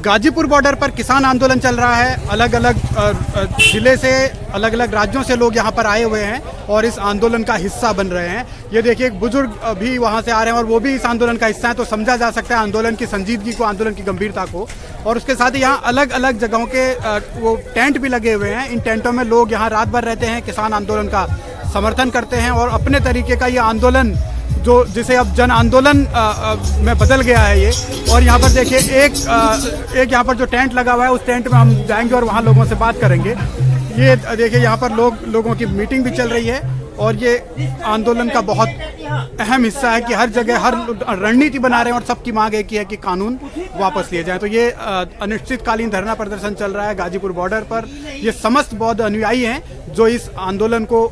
Ghazipur border पर किसान आंदोलन चल रहा है। अलग अलग जिले से, अलग अलग राज्यों से लोग यहाँ पर आए हुए हैं और इस आंदोलन का हिस्सा बन रहे हैं। ये देखिए, एक बुजुर्ग भी वहाँ से आ रहे हैं और वो भी इस आंदोलन का हिस्सा है, तो समझा जा सकता है आंदोलन की संजीदगी को, आंदोलन की गंभीरता को। और उसके साथ ही यहाँ अलग अलग जगहों के वो टेंट भी लगे हुए हैं। इन टेंटों में लोग यहाँ रात भर रहते हैं, किसान आंदोलन का समर्थन करते हैं और अपने तरीके का ये आंदोलन जो जिसे अब जन आंदोलन में बदल गया है ये। और यहाँ पर देखिए एक यहाँ पर जो टेंट लगा हुआ है, उस टेंट में हम जाएंगे और वहाँ लोगों से बात करेंगे। ये देखिए, यहाँ पर लोगों की मीटिंग भी चल रही है और ये आंदोलन का बहुत अहम हिस्सा है कि हर जगह हर रणनीति बना रहे हैं और सबकी मांग एक ही है कि कानून वापस लिए जाए। तो ये अनिश्चितकालीन धरना प्रदर्शन चल रहा है गाजीपुर बॉर्डर पर। ये समस्त बौद्ध अनुयायी हैं जो इस आंदोलन को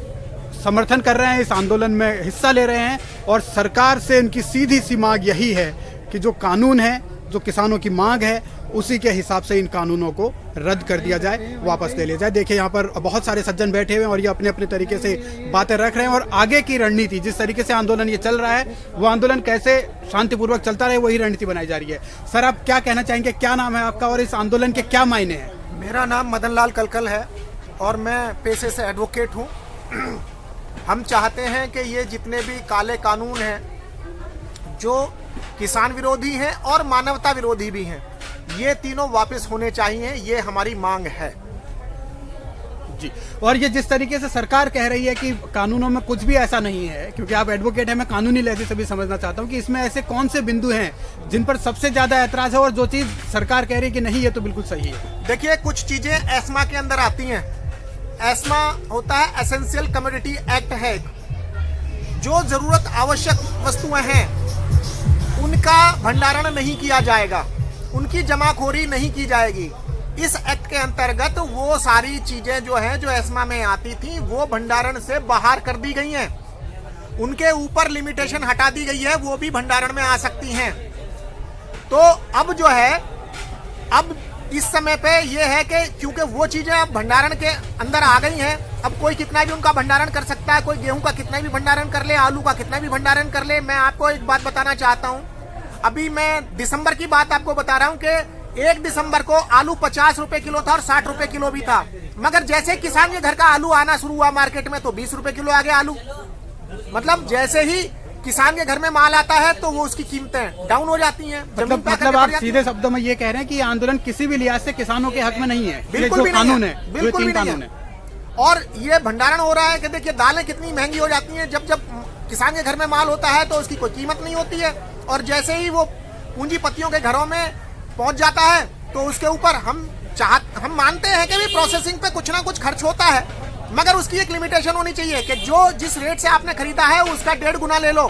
समर्थन कर रहे हैं, इस आंदोलन में हिस्सा ले रहे हैं और सरकार से इनकी सीधी सी मांग यही है कि जो कानून है, जो किसानों की मांग है, उसी के हिसाब से इन कानूनों को रद्द कर दिया जाए, वापस ले लिया जाए। देखिए, यहाँ पर बहुत सारे सज्जन बैठे हुए हैं और ये अपने अपने तरीके से बातें रख रहे हैं और आगे की रणनीति, जिस तरीके से आंदोलन ये चल रहा है, वो आंदोलन कैसे शांतिपूर्वक चलता रहे, वही रणनीति बनाई जा रही है। सर, आप क्या कहना चाहेंगे? क्या नाम है आपका और इस आंदोलन के क्या मायने हैं? मेरा नाम मदन लाल कलकल है और मैं पेशे से एडवोकेट हूँ। हम चाहते हैं कि ये जितने भी काले कानून हैं जो किसान विरोधी हैं और मानवता विरोधी भी हैं, ये तीनों वापस होने चाहिए, ये हमारी मांग है जी। और ये जिस तरीके से सरकार कह रही है कि कानूनों में कुछ भी ऐसा नहीं है, क्योंकि आप एडवोकेट हैं, मैं कानूनी लहजे से भी समझना चाहता हूँ कि इसमें ऐसे कौन से बिंदु हैं जिन पर सबसे ज्यादा ऐतराज है और जो चीज सरकार कह रही है कि नहीं ये तो बिल्कुल सही है। देखिए, कुछ चीजें एस्मा के अंदर आती हैं। एस्मा होता है एसेंशियल कमोडिटी एक्ट है। जो जरूरत आवश्यक वस्तुएं हैं उनका भंडारण नहीं किया जाएगा, उनकी जमाखोरी नहीं की जाएगी। इस एक्ट के अंतर्गत वो सारी चीजें जो हैं, जो एस्मा में आती थी, वो भंडारण से बाहर कर दी गई हैं। उनके ऊपर लिमिटेशन हटा दी गई है, वो भी भंडारण में आ सकती हैं। तो अब जो है, अब इस समय पे ये है कि क्योंकि वो चीजें अब भंडारण के अंदर आ गई हैं, अब कोई कितना भी उनका भंडारण कर सकता है। कोई गेहूं का कितना भी भंडारण कर ले, आलू का कितना भी भंडारण कर ले। मैं आपको एक बात बताना चाहता हूं, अभी मैं दिसंबर की बात आपको बता रहा हूं कि 1 दिसंबर को आलू 50 रुपए किलो था और 60 रुपए किलो भी था। मगर जैसे किसान के घर का आलू आना शुरू हुआ मार्केट में, तो 20 रुपए किलो आ गया आलू। मतलब जैसे ही किसान के घर में माल आता है तो वो उसकी कीमतें डाउन हो जाती हैं। मतलब आप सीधे शब्दों में ये कह रहे हैं कि ये आंदोलन किसी भी लिहाज से किसानों के हक में नहीं है। बिल्कुल भी कानून है, बिल्कुल भी नहीं है। और ये भंडारण हो रहा है कि देखिए, दालें कितनी महंगी हो जाती हैं। जब किसान के घर में माल होता है तो उसकी कोई कीमत नहीं होती है, और जैसे ही वो पूंजीपतियों के घरों में पहुंच जाता है तो उसके ऊपर हम मानते हैं कि भी प्रोसेसिंग पे कुछ ना कुछ खर्च होता है, मगर उसकी एक लिमिटेशन होनी चाहिए कि जो जिस रेट से आपने खरीदा है उसका 1.5 गुना ले लो।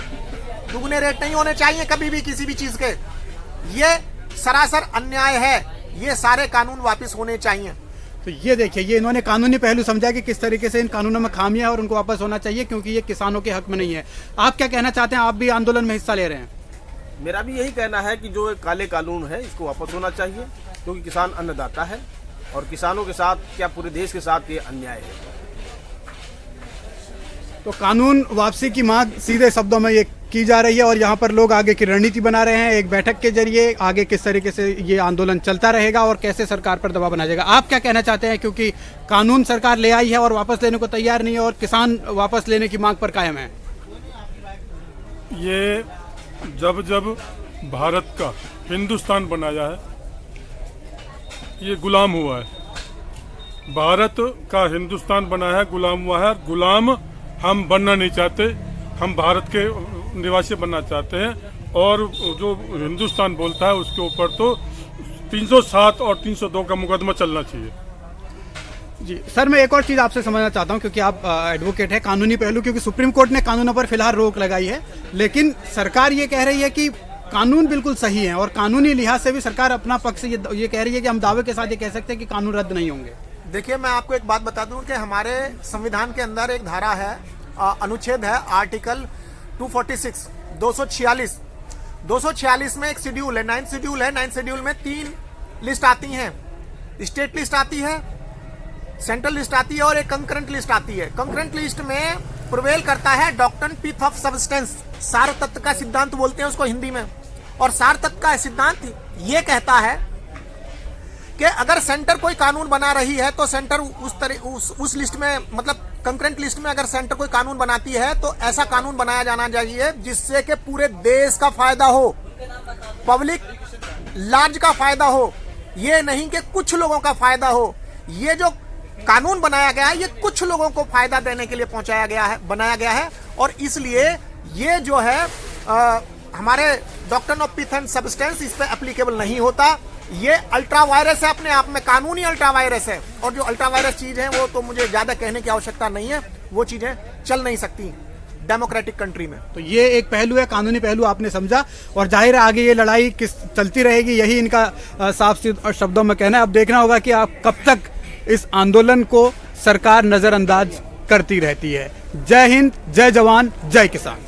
दुगने रेट नहीं होने चाहिए कभी भी किसी भी चीज के। ये सरासर अन्याय है, ये सारे कानून वापस होने चाहिए। तो ये देखिए, ये इन्होंने कानूनी पहलू समझा कि किस तरीके से इन कानूनों में खामियां है और उनको वापस होना चाहिए, क्योंकि ये किसानों के हक में नहीं है। आप क्या कहना चाहते हैं? आप भी आंदोलन में हिस्सा ले रहे हैं। मेरा भी यही कहना है कि जो काले कानून है इसको वापस होना चाहिए, क्योंकि किसान अन्नदाता है और किसानों के साथ क्या पूरे देश के साथ ये अन्याय है। तो कानून वापसी की मांग सीधे शब्दों में ये की जा रही है और यहाँ पर लोग आगे की रणनीति बना रहे हैं। एक बैठक के जरिए आगे किस तरीके से ये आंदोलन चलता रहेगा और कैसे सरकार पर दबाव बनाया जाएगा। आप क्या कहना चाहते हैं? क्योंकि कानून सरकार ले आई है और वापस लेने को तैयार नहीं है और किसान वापस लेने की मांग पर कायम है। ये जब भारत का हिंदुस्तान बनाया है, ये गुलाम हुआ है। भारत का हिंदुस्तान बनाया है, गुलाम हुआ है। गुलाम हम बनना नहीं चाहते, हम भारत के निवासी बनना चाहते हैं। और जो हिंदुस्तान बोलता है उसके ऊपर तो 307 और 302 का मुकदमा चलना चाहिए। जी सर, मैं एक और चीज़ आपसे समझना चाहता हूं, क्योंकि आप एडवोकेट है, कानूनी पहलू, क्योंकि सुप्रीम कोर्ट ने कानूनों पर फिलहाल रोक लगाई है, लेकिन सरकार ये कह रही है कि कानून बिल्कुल सही है और कानूनी लिहाज से भी सरकार अपना पक्ष ये कह रही है कि हम दावे के साथ ये कह सकते हैं कि कानून रद्द नहीं होंगे। देखिए, मैं आपको एक बात बता दूं कि हमारे संविधान के अंदर एक धारा है, अनुच्छेद है आर्टिकल 246, 246 में एक शेड्यूल है, 9th शेड्यूल है। 9th शेड्यूल में 3 लिस्ट आती हैं। स्टेट लिस्ट आती है, सेंट्रल लिस्ट आती है और एक कंकरेंट लिस्ट आती है। कंकरेंट लिस्ट में प्रिवेल करता है डॉक्ट्रिन पीथ ऑफ सब्सटेंस, सार तत्व का सिद्धांत बोलते हैं उसको हिंदी में। और सार तत्व का सिद्धांत ये कहता है कि अगर सेंटर कोई कानून बना रही है तो सेंटर उस लिस्ट में, मतलब कंकरेंट लिस्ट में अगर सेंटर कोई कानून बनाती है तो ऐसा कानून बनाया जाना चाहिए जिससे कि पूरे देश का फायदा हो, पब्लिक लार्ज का फायदा हो, ये नहीं कि कुछ लोगों का फायदा हो। ये जो कानून बनाया गया है ये कुछ लोगों को फायदा देने के लिए बनाया गया है और इसलिए ये जो है हमारे doctrine of pith and substance इस पे एप्लीकेबल नहीं होता। ये अल्ट्रा वायरस है, अपने आप में कानूनी अल्ट्रा वायरस है और जो अल्ट्रा वायरस चीज है वो तो मुझे ज्यादा कहने की आवश्यकता नहीं है, वो चीजें चल नहीं सकती डेमोक्रेटिक कंट्री में। तो ये एक पहलू है, कानूनी पहलू आपने समझा और जाहिर है आगे ये लड़ाई किस चलती रहेगी, यही इनका साफ शब्दों में कहना है। अब देखना होगा कि आप कब तक इस आंदोलन को सरकार नजरअंदाज करती रहती है। जय हिंद, जय जवान, जय किसान।